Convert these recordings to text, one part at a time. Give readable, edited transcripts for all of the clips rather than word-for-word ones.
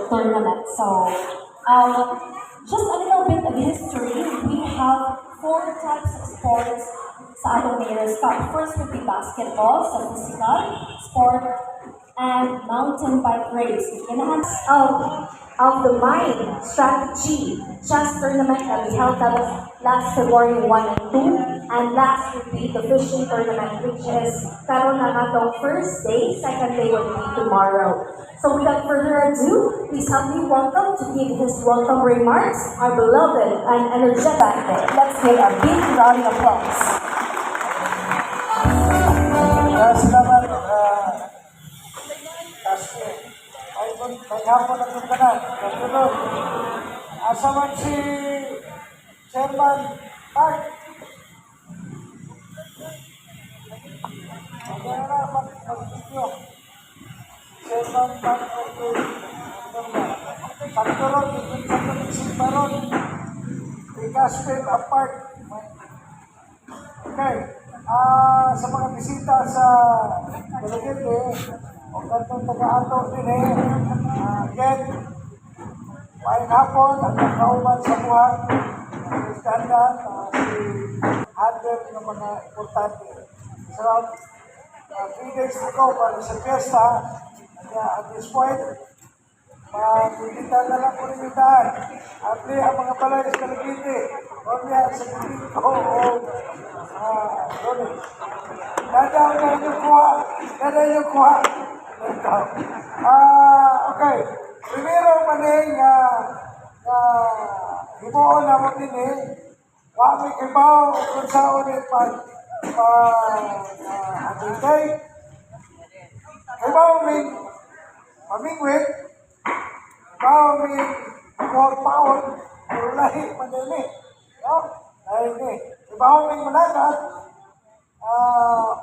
tournament. So, just a little bit of history. We have four types of sports sa atong Mayor's Cup. First would be basketball, sa physical, sport, and mountain bike race. Ganahan of the Mind Strategy Chess Tournament that we held last February 1 and 2. And last would be the fishing tournament, which is karon na natong first day, second day will be tomorrow. So without further ado, please help me welcome to give his welcome remarks, our beloved and energetic. Let's give a big round of applause. Salamat. Kasi ay maghapon na itong kanan. Kasunod, asa man si Chairman Park. Kaya na mag-video. Chairman Park, okay. Sakturon, yung sakturon si Baron. Ikaspin apart. Okay. Sa mga bisita sa Kalagete, o kantong taga-ato din again, maayong hapon, at nakauman sa buhat, standard, si handle ng mga importante. So, 3 days to go para sa fiesta, at this point, magkita na lang po rin yung daan. At ang mga balay sa Kalagete, o niya sa Kalagete ko, Ronnie. Dadaw na yung kuha. Dadaw yung kuha. Okay. Primero maning himuon na mo din wami kibaw kung sa ulit atintay. Kibaw ming pamingwit. Kibaw ming paon. Pero lahi madali. Lahi ni. Kibaw ming managat.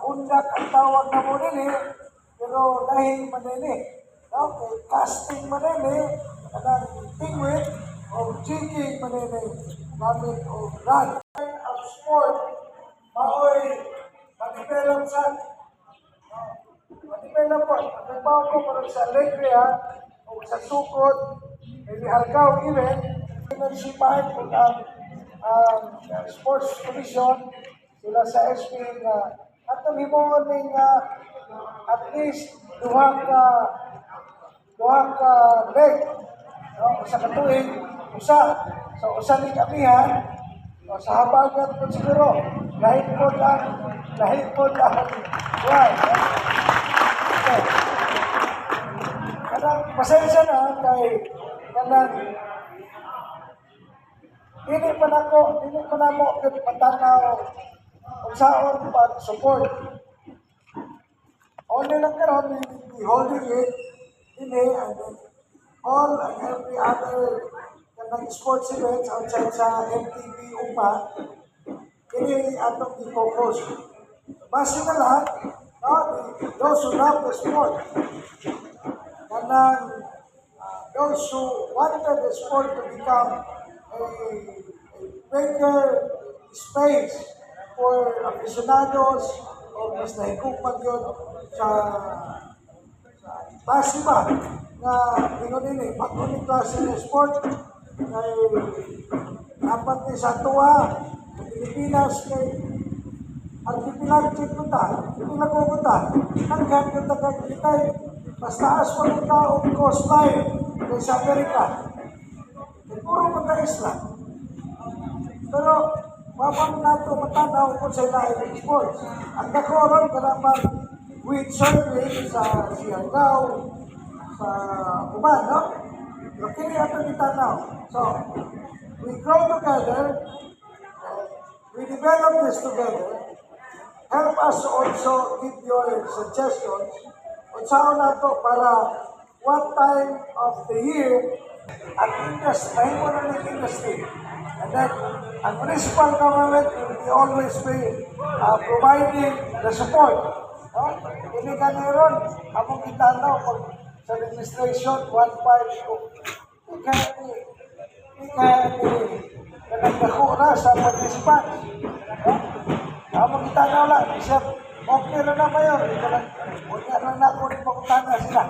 Undak ang tawag na mo din pero lahing manini. Okay, casting manini, kanang tingwit, o jigging manini, gamit o run. Ang sport, maoy, mag-develop sa, mag-develop po, nagbaw ko parang sa alegria, o sa sukot, may hargaw event, pinansipahin ko ang sports commission, sila sa SP na atong himuon ning at least duha ka leg usa ka tuig usa ning amihan sa habagat po siguro lahit po lang right okay kanang pasensya na kay kanang dili pa namo patanaw unsaon pag-support. Only lang karon we holding it and then all and every other kanang sports events outside sa MTV UPA ini atong i-focus. Base na lahat, those who love the sport, kanang those who wanted the sport to become a bigger space for aficionados o mas nahikupan yun sa base ba na ingon ini pag-uning klase ng sport ay dapat ni sa tuwa sa Pilipinas kay ang pipinagchit ko hanggang yung tagagitay mas taas pa ng taong coastline kay sa Amerika ay puro magka-isla pero mapang nato matanaw kung sa ilalim sports. Ang nakoron ka naman with survey sa Siargao, sa Uban, no? Pero kini ato itanaw. So, we grow together, we develop this together, help us also give your suggestions kung saan nato para what time of the year ang industry, mahimo na ng industry. And then, ang municipal government will always be providing the support. Hindi ka meron, among itanaw pag sa administration, 1.5 hindi kaya nagdako na sa participants. Among itanaw lang, isip, okay na mayor, huwag na lang na kung pagkutana sila.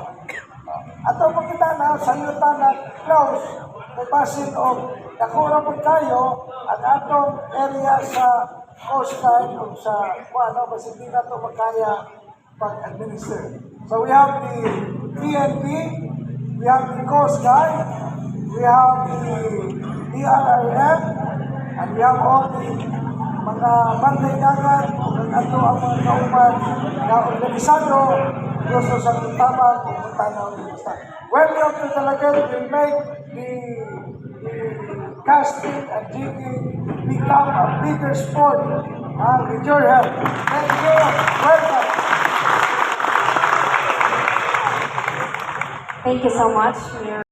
Ato makita na sa yuta na close kay basin og nakura po kayo ang atong area sa coastline o sa ano kasi hindi na to makaya pag-administer. So we have the PNP, we have the Coast Guard, we have the DRRM, and we have all the mga bantay dagat ug ato ang mga kauban na organisado gusto sa tamang tanaw nila. Welcome to Talagang will make the casting and jigging become a bigger sport with your help. Thank you. Welcome. Thank you so much, Mayor.